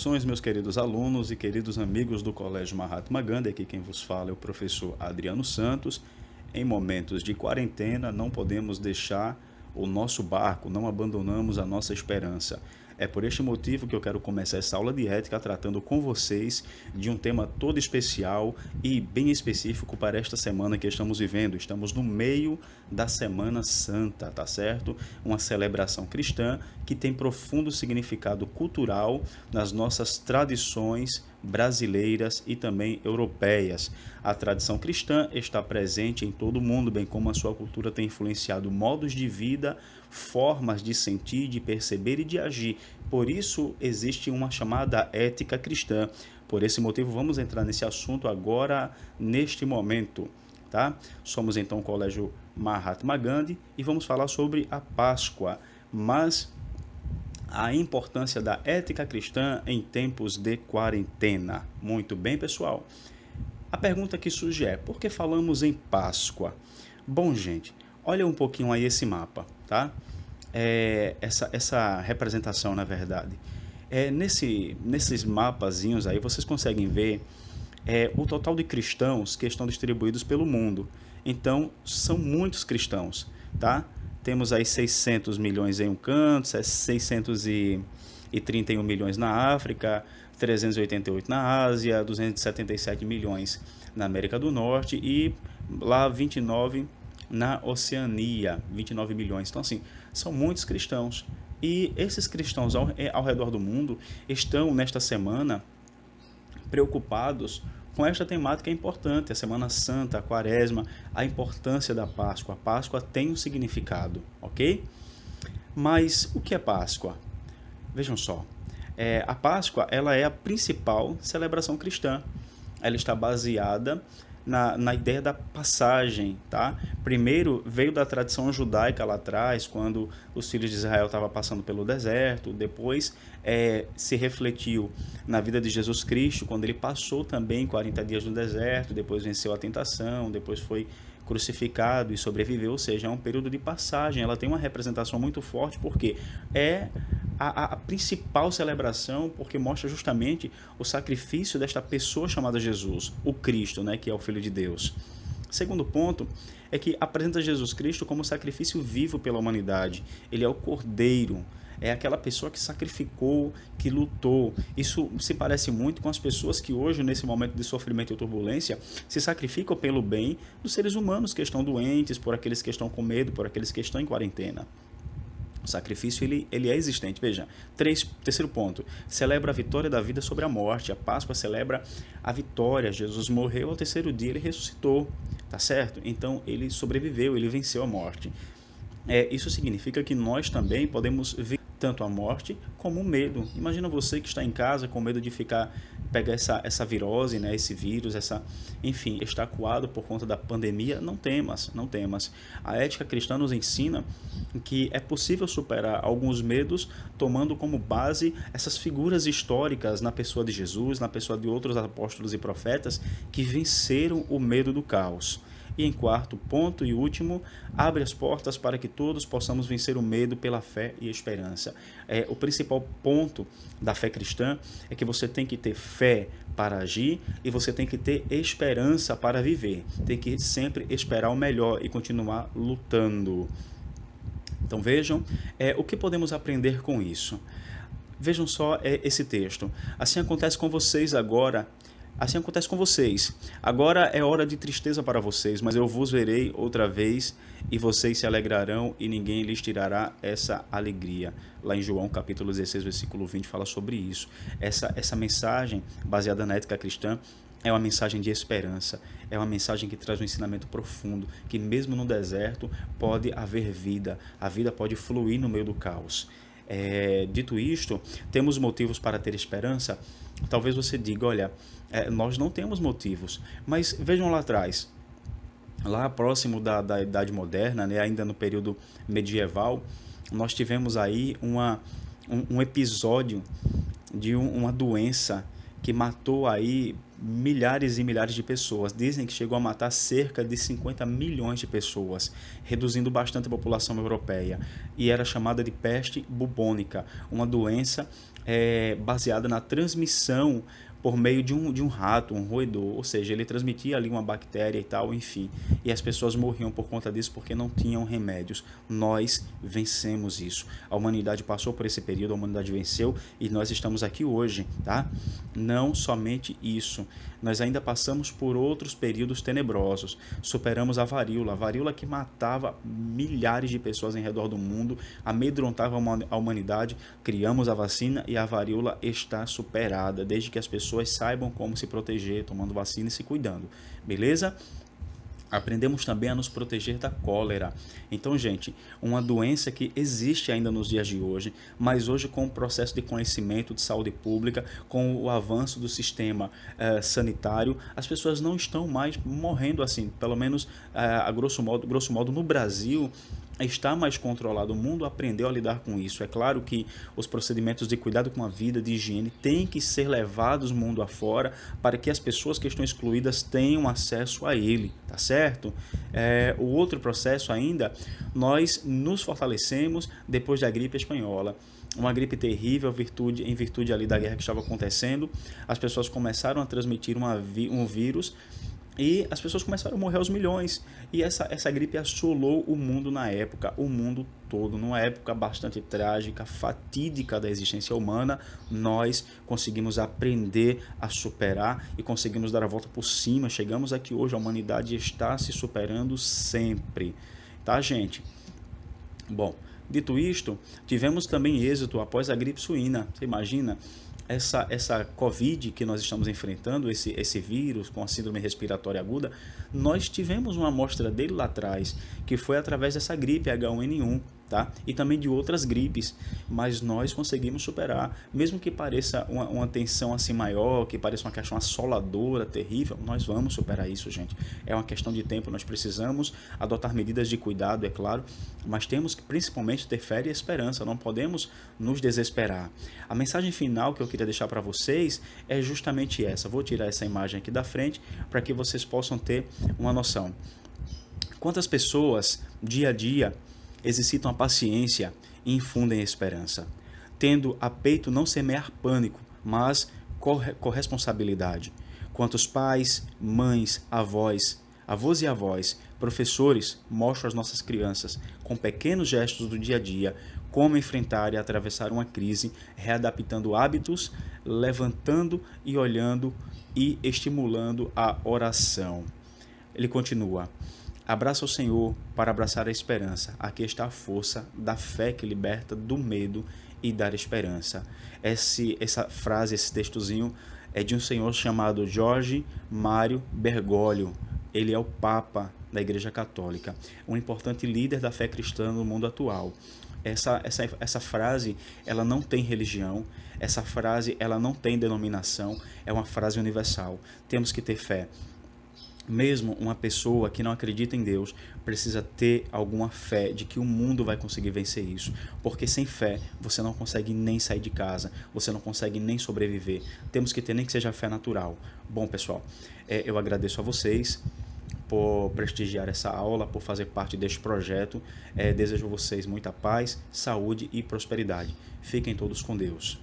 Saudações, meus queridos alunos e queridos amigos do Colégio Mahatma Gandhi. Aqui quem vos fala é o professor Adriano Santos. Em momentos de quarentena, não podemos deixar o nosso barco, não abandonamos a nossa esperança. É por este motivo que eu quero começar essa aula de ética tratando com vocês de um tema todo especial e bem específico para esta semana que estamos vivendo. Estamos no meio da Semana Santa, tá certo? Uma celebração cristã que tem profundo significado cultural nas nossas tradições brasileiras e também europeias. A tradição cristã está presente em todo o mundo, bem como a sua cultura tem influenciado modos de vida, formas de sentir, de perceber e de agir. Por isso existe uma chamada ética cristã. Por esse motivo vamos entrar nesse assunto agora, neste momento, tá? Somos então o Colégio Mahatma Gandhi e vamos falar sobre a Páscoa, mas a importância da ética cristã em tempos de quarentena. Muito bem, pessoal. A pergunta que surge é: por que falamos em Páscoa? Bom, gente, olha um pouquinho aí esse mapa, tá? Essa representação, na verdade. Nesses mapazinhos aí, vocês conseguem ver o total de cristãos que estão distribuídos pelo mundo. Então, são muitos cristãos, tá? Temos aí 600 milhões em um canto, 631 milhões na África, 388 na Ásia, 277 milhões na América do Norte e lá 29 na Oceania, 29 milhões. Então, assim, são muitos cristãos. E esses cristãos ao redor do mundo estão, nesta semana, preocupados com esta temática importante, a Semana Santa, a Quaresma, a importância da Páscoa. A Páscoa tem um significado, ok? Mas o que é Páscoa? Vejam só, a Páscoa ela é a principal celebração cristã. Ela está baseada na ideia da passagem, tá? Primeiro veio da tradição judaica lá atrás, quando os filhos de Israel estavam passando pelo deserto. Depois se refletiu na vida de Jesus Cristo, quando ele passou também 40 dias no deserto, depois venceu a tentação, depois foi crucificado e sobreviveu, ou seja, é um período de passagem. Ela tem uma representação muito forte porque é a principal celebração, porque mostra justamente o sacrifício desta pessoa chamada Jesus, o Cristo, né, que é o Filho de Deus. Segundo ponto é que apresenta Jesus Cristo como sacrifício vivo pela humanidade. Ele é o Cordeiro, é aquela pessoa que sacrificou, que lutou. Isso se parece muito com as pessoas que hoje, nesse momento de sofrimento e turbulência, se sacrificam pelo bem dos seres humanos que estão doentes, por aqueles que estão com medo, por aqueles que estão em quarentena. O sacrifício ele é existente. Veja, terceiro ponto, celebra a vitória da vida sobre a morte. A Páscoa celebra a vitória. Jesus morreu, ao terceiro dia ele ressuscitou, tá certo? Então ele sobreviveu, ele venceu a morte. Isso significa que nós também podemos ver tanto a morte como o medo. Imagina você que está em casa com medo de pegar essa virose, né, esse vírus, enfim, está acuado por conta da pandemia. Não temas, não temas. A ética cristã nos ensina que é possível superar alguns medos tomando como base essas figuras históricas na pessoa de Jesus, na pessoa de outros apóstolos e profetas que venceram o medo do caos. E em quarto ponto e último, abre as portas para que todos possamos vencer o medo pela fé e esperança. O principal ponto da fé cristã é que você tem que ter fé para agir e você tem que ter esperança para viver. Tem que sempre esperar o melhor e continuar lutando. Então vejam, o que podemos aprender com isso? Vejam só esse texto. Assim acontece com vocês agora. Assim acontece com vocês. Agora é hora de tristeza para vocês, mas eu vos verei outra vez e vocês se alegrarão e ninguém lhes tirará essa alegria. Lá em João capítulo 16, versículo 20 fala sobre isso. Essa mensagem baseada na ética cristã é uma mensagem de esperança, é uma mensagem que traz um ensinamento profundo, que mesmo no deserto pode haver vida, a vida pode fluir no meio do caos. Dito isto, temos motivos para ter esperança? Talvez você diga, olha, nós não temos motivos, mas vejam lá atrás, lá próximo da Idade Moderna, né, ainda no período medieval, nós tivemos aí um episódio de uma doença que matou aí milhares e milhares de pessoas. Dizem que chegou a matar cerca de 50 milhões de pessoas, reduzindo bastante a população europeia. E era chamada de peste bubônica, uma doença baseada na transmissão por meio de um rato, um roedor, ou seja, ele transmitia ali uma bactéria e tal, enfim, e as pessoas morriam por conta disso porque não tinham remédios. Nós vencemos isso. A humanidade passou por esse período, a humanidade venceu e nós estamos aqui hoje, tá? Não somente isso, nós ainda passamos por outros períodos tenebrosos. Superamos a varíola que matava milhares de pessoas em redor do mundo, amedrontava a humanidade. Criamos a vacina e a varíola está superada, desde que as pessoas saibam como se proteger, tomando vacina e se cuidando, beleza? Aprendemos também a nos proteger da cólera. Então, gente, uma doença que existe ainda nos dias de hoje, mas hoje com o processo de conhecimento de saúde pública, com o avanço do sistema sanitário, as pessoas não estão mais morrendo assim, pelo menos a grosso modo no Brasil, está mais controlado. O mundo aprendeu a lidar com isso. É claro que os procedimentos de cuidado com a vida, de higiene, têm que ser levados mundo afora para que as pessoas que estão excluídas tenham acesso a ele, tá certo? O outro processo ainda, nós nos fortalecemos depois da gripe espanhola. Uma gripe terrível em virtude ali da guerra que estava acontecendo. As pessoas começaram a transmitir um vírus e as pessoas começaram a morrer aos milhões. E essa gripe assolou o mundo na época, o mundo todo. Numa época bastante trágica, fatídica da existência humana, nós conseguimos aprender a superar e conseguimos dar a volta por cima. Chegamos aqui hoje, a humanidade está se superando sempre. Tá, gente? Bom, dito isto, tivemos também êxito após a gripe suína. Você imagina? Essa Covid que nós estamos enfrentando, esse vírus com a síndrome respiratória aguda, nós tivemos uma amostra dele lá atrás, que foi através dessa gripe H1N1, tá? E também de outras gripes, mas nós conseguimos superar, mesmo que pareça uma tensão assim maior, que pareça uma questão assoladora, terrível, nós vamos superar isso, gente. É uma questão de tempo, nós precisamos adotar medidas de cuidado, é claro, mas temos que principalmente ter fé e esperança, não podemos nos desesperar. A mensagem final que eu queria deixar para vocês é justamente essa. Vou tirar essa imagem aqui da frente para que vocês possam ter uma noção. Quantas pessoas, dia a dia, exercitam a paciência e infundem a esperança, tendo a peito não semear pânico, mas corresponsabilidade. Quantos pais, mães, avós e avós, professores mostram às nossas crianças, com pequenos gestos do dia a dia, como enfrentar e atravessar uma crise, readaptando hábitos, levantando e olhando e estimulando a oração. Ele continua: abraça o Senhor para abraçar a esperança. Aqui está a força da fé que liberta do medo e dar esperança. Essa frase, esse textozinho é de um senhor chamado Jorge Mário Bergoglio. Ele é o Papa da Igreja Católica, um importante líder da fé cristã no mundo atual. Essa frase, ela não tem religião, essa frase, ela não tem denominação, é uma frase universal. Temos que ter fé. Mesmo uma pessoa que não acredita em Deus precisa ter alguma fé de que o mundo vai conseguir vencer isso, porque sem fé você não consegue nem sair de casa, você não consegue nem sobreviver. Temos que ter nem que seja fé natural. Bom, pessoal, eu agradeço a vocês por prestigiar essa aula, por fazer parte deste projeto. Desejo a vocês muita paz, saúde e prosperidade. Fiquem todos com Deus.